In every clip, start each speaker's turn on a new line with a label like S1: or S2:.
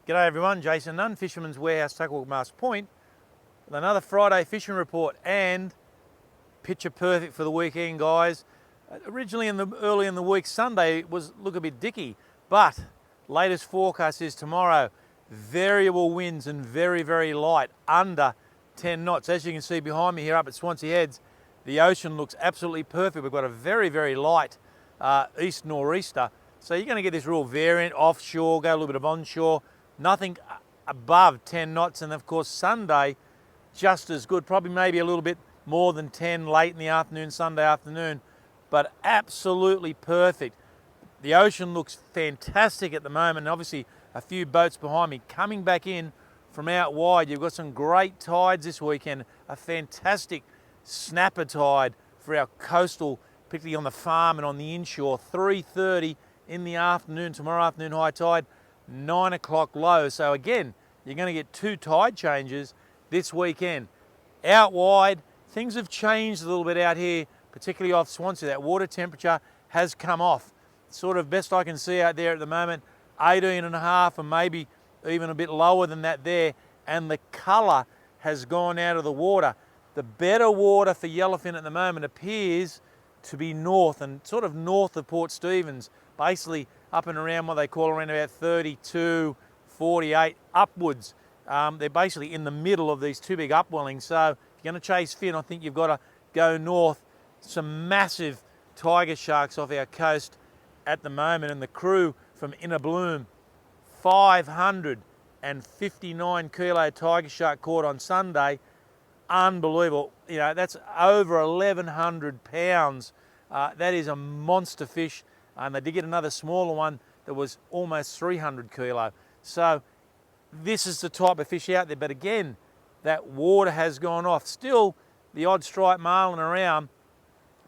S1: G'day everyone, Jason Nunn, Fisherman's Warehouse, Tackle Mast Point, with another Friday fishing report and picture perfect for the weekend, guys. Originally early in the week, Sunday look a bit dicky, but latest forecast is tomorrow, variable winds and very, very light, under 10 knots. As you can see behind me here up at Swansea Heads, the ocean looks absolutely perfect. We've got a very, very light east nor'easter. So you're going to get this real variant, offshore, go a little bit of onshore, nothing above 10 knots. And of course, Sunday, just as good, probably maybe a little bit more than 10 late in the afternoon, Sunday afternoon, but absolutely perfect. The ocean looks fantastic at the moment. And obviously, a few boats behind me coming back in from out wide. You've got some great tides this weekend, a fantastic snapper tide for our coastal, particularly on the farm and on the inshore, 3:30 in the afternoon, tomorrow afternoon high tide, 9 o'clock low. So again, you're going to get two tide changes this weekend. Out wide, things have changed a little bit out here, particularly off Swansea. That water temperature has come off. Sort of best I can see out there at the moment, 18.5 and maybe even a bit lower than that there. And the colour has gone out of the water. The better water for yellowfin at the moment appears to be north and sort of north of Port Stephens, basically up and around what they call around about 32, 48 upwards. They're basically in the middle of these two big upwellings. So if you're going to chase fin, I think you've got to go north. Some massive tiger sharks off our coast at the moment, and the crew from Inner Bloom, 559 kilo tiger shark caught on Sunday. Unbelievable. You know, that's over 1,100 pounds. That is a monster fish. And they did get another smaller one that was almost 300 kilo. So this is the type of fish out there. But again, that water has gone off. Still the odd striped marlin around,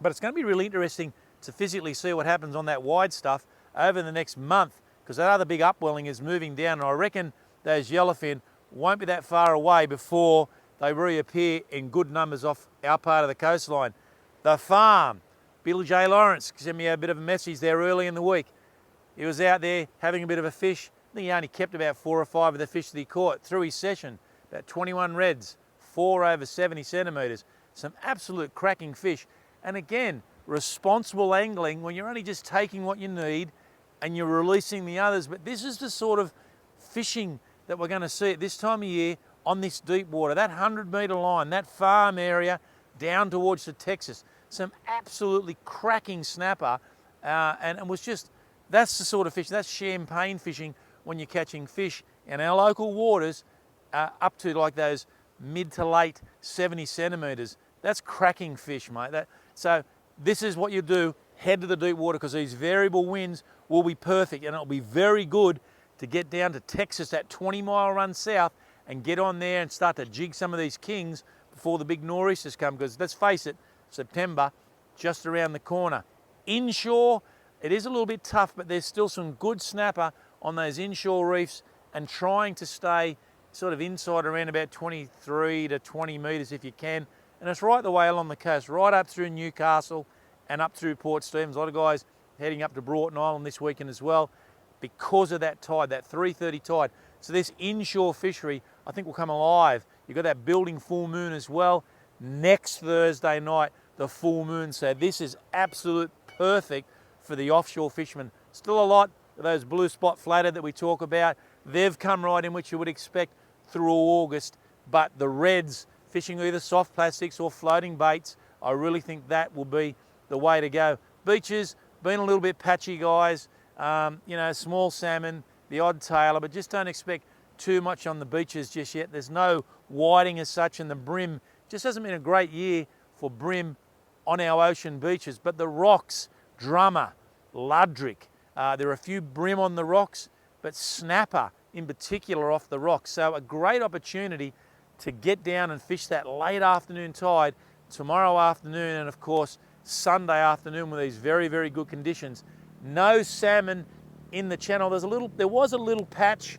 S1: but it's going to be really interesting to physically see what happens on that wide stuff over the next month, because that other big upwelling is moving down. And I reckon those yellowfin won't be that far away before they reappear in good numbers off our part of the coastline. The farm, Bill J. Lawrence sent me a bit of a message there early in the week. He was out there having a bit of a fish. I think he only kept about 4 or 5 of the fish that he caught through his session. About 21 reds, 4 over 70 centimetres. Some absolute cracking fish. And again, responsible angling when you're only just taking what you need and you're releasing the others. But this is the sort of fishing that we're going to see at this time of year on this deep water. That 100-metre line, that farm area down towards the Texas. Some absolutely cracking snapper, and it was just, that's the sort of fish, that's champagne fishing when you're catching fish in our local waters up to like those mid to late 70 centimetres. That's cracking fish, mate. So this is what you do, head to the deep water, because these variable winds will be perfect, and it'll be very good to get down to Texas, that 20-mile run south, and get on there and start to jig some of these kings before the big nor'easters come, because let's face it, September, just around the corner. Inshore, it is a little bit tough, but there's still some good snapper on those inshore reefs, and trying to stay sort of inside around about 23 to 20 metres if you can. And it's right the way along the coast, right up through Newcastle and up through Port Stephens. A lot of guys heading up to Broughton Island this weekend as well because of that tide, that 3:30 tide. So this inshore fishery, I think, will come alive. You've got that building full moon as well. Next Thursday night, the full moon. So this is absolute perfect for the offshore fishermen. Still a lot of those blue spot flathead that we talk about. They've come right in, which you would expect through August. But the reds, fishing either soft plastics or floating baits, I really think that will be the way to go. Beaches, been a little bit patchy, guys. You know, small salmon, the odd tailor, but just don't expect too much on the beaches just yet. There's no whiting as such, and the brim just hasn't been a great year for brim on our ocean beaches. But the rocks, Drummer, Ludrick, there are a few brim on the rocks, but snapper in particular off the rocks. So a great opportunity to get down and fish that late afternoon tide tomorrow afternoon, and of course Sunday afternoon with these very, very good conditions. No salmon in the channel. There was a little patch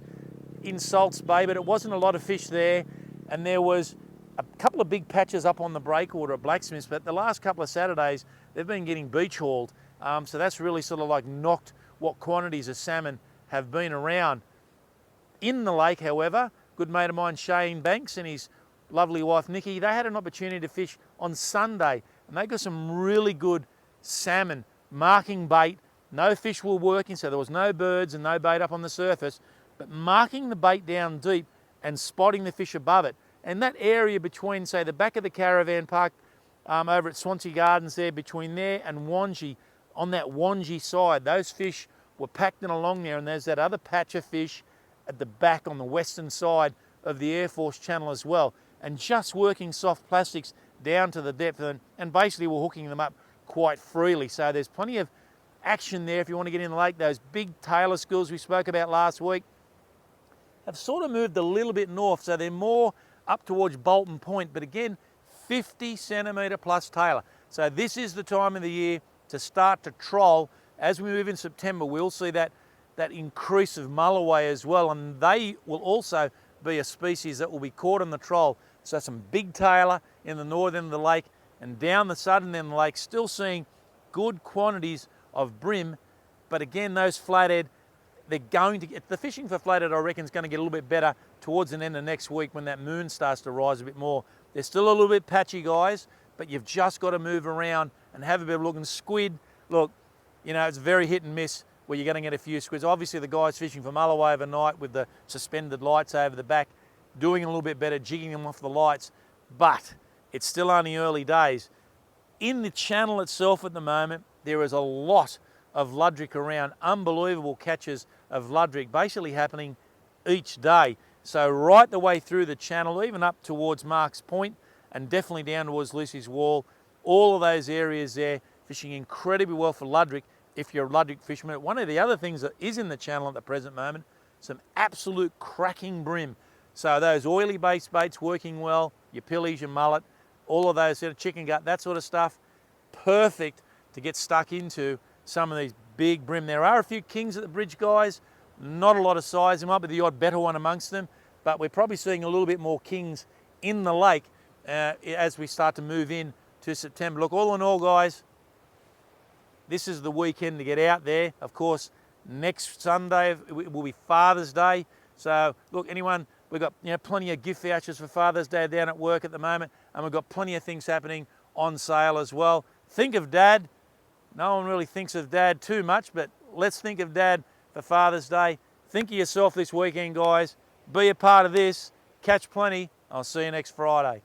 S1: in Salts Bay, but it wasn't a lot of fish there, and there was a couple of big patches up on the breakwater at Blacksmiths, but the last couple of Saturdays they've been getting beach hauled, so that's really sort of like knocked what quantities of salmon have been around. In the lake, however, good mate of mine, Shane Banks, and his lovely wife, Nikki, they had an opportunity to fish on Sunday, and they got some really good salmon, marking bait. No fish were working, so there was no birds and no bait up on the surface, but marking the bait down deep and spotting the fish above it. And that area between, say, the back of the caravan park over at Swansea Gardens there, between there and Wanji, on that Wanji side, those fish were packed in along there, and there's that other patch of fish at the back on the western side of the Air Force Channel as well. And just working soft plastics down to the depth, and basically we're hooking them up quite freely. So there's plenty of action there if you want to get in the lake. Those big tailor schools we spoke about last week have sort of moved a little bit north, so they're more up towards Bolton Point, but again, 50 centimetre plus tailor. So this is the time of the year to start to troll. As we move in September, we'll see that increase of mulloway as well, and they will also be a species that will be caught on the troll. So some big tailor in the northern end of the lake, and down the southern end of the lake, still seeing good quantities of brim, but again, those flathead, they're going to get, the fishing for flathead, I reckon, is going to get a little bit better towards the end of next week when that moon starts to rise a bit more. They're still a little bit patchy, guys, but you've just got to move around and have a bit of a look. And squid, look, you know, it's very hit and miss where you're going to get a few squids. Obviously, the guys fishing for mulloway overnight with the suspended lights over the back, doing a little bit better, jigging them off the lights, but it's still only early days. In the channel itself at the moment, there is a lot of luderick around, unbelievable catches of luderick basically happening each day. So right the way through the channel, even up towards Mark's Point and definitely down towards Lucy's Wall, all of those areas there, fishing incredibly well for luderick if you're a luderick fisherman. One of the other things that is in the channel at the present moment, some absolute cracking brim. So those oily based baits working well, your pillies, your mullet, all of those sort of chicken gut, that sort of stuff, perfect to get stuck into some of these big brim. There are a few kings at the bridge, guys, not a lot of size. There might be the odd better one amongst them, but we're probably seeing a little bit more kings in the lake as we start to move in to September. Look, all in all, guys, this is the weekend to get out there. Of course, next Sunday will be Father's Day. So look, anyone, we've got plenty of gift vouchers for Father's Day down at work at the moment, and we've got plenty of things happening on sale as well. Think of Dad. No one really thinks of Dad too much, but let's think of Dad for Father's Day. Think of yourself this weekend, guys. Be a part of this. Catch plenty. I'll see you next Friday.